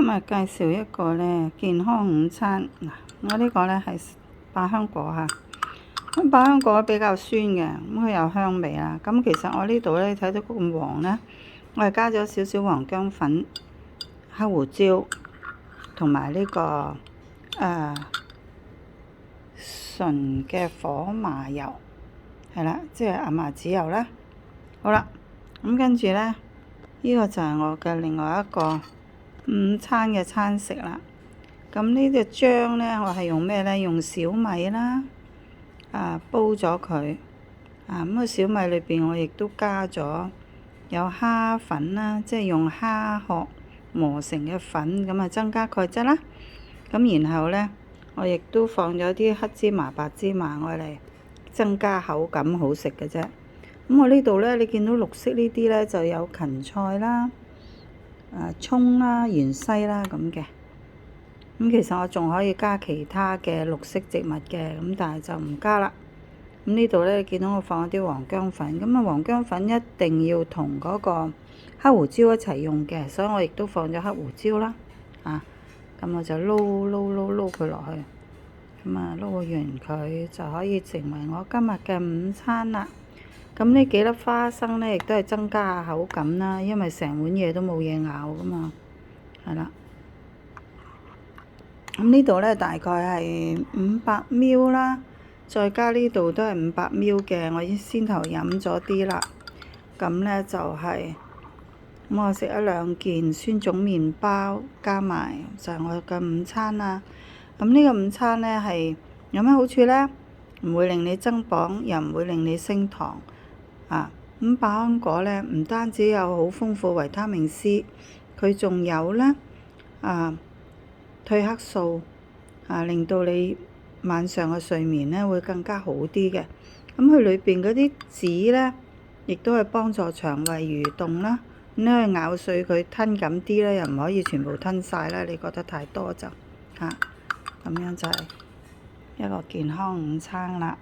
今日介紹一個咧健康午餐嗱，我呢個咧係百香果嚇，咁百香果比較酸嘅，咁佢有香味啦。咁其實我呢度咧睇到咁黃咧，我係加咗少少黃薑粉、黑胡椒同埋呢個純嘅火麻油，係啦，即係亞麻籽油啦。好啦，咁跟住咧，呢個就係我嘅另外一個午餐嘅餐食啦。咁呢隻漿咧，我係用咩咧？用小米啦，煲咗佢。咁個小米裏邊我亦都加咗有蝦粉啦，即係用蝦殼磨成嘅粉，咁增加鈣質啦。咁然後咧，我亦都放咗啲黑芝麻、白芝麻，我嚟增加口感，好食嘅啫。咁我呢度咧，你見到綠色呢啲咧，就有芹菜啦、葱啦、芫茜啦咁嘅。咁其實我仲可以加其他嘅綠色植物嘅，咁但係就唔加啦。咁呢度咧，你見到我放咗啲黃薑粉，咁黃薑粉一定要同嗰個黑胡椒一齊用嘅，所以我亦都放咗黑胡椒啦。咁我就撈佢落去，咁撈完佢就可以成為我今日嘅午餐啦。咁呢幾粒花生咧，亦都係增加下口感啦，因為成碗嘢都冇嘢咬噶嘛，係啦。咁呢度咧大概係500ml啦，再加呢度都係500ml嘅，我已經先頭飲咗啲啦。咁咧就係咁我食咗2件酸種麵包，加埋就係我嘅午餐啦。咁呢個午餐咧係有咩好處咧？唔會令你增磅，又唔會令你升糖。咁百香果咧唔單止有好豐富維他命 C， 佢仲有咧褪黑素，令到你晚上嘅睡眠咧會更加好啲嘅。咁佢裏邊嗰啲籽咧，亦都係幫助腸胃蠕動啦。咁可以咬碎佢吞緊啲咧，又唔可以全部吞晒啦。你覺得太多就咁樣就係一個健康午餐啦。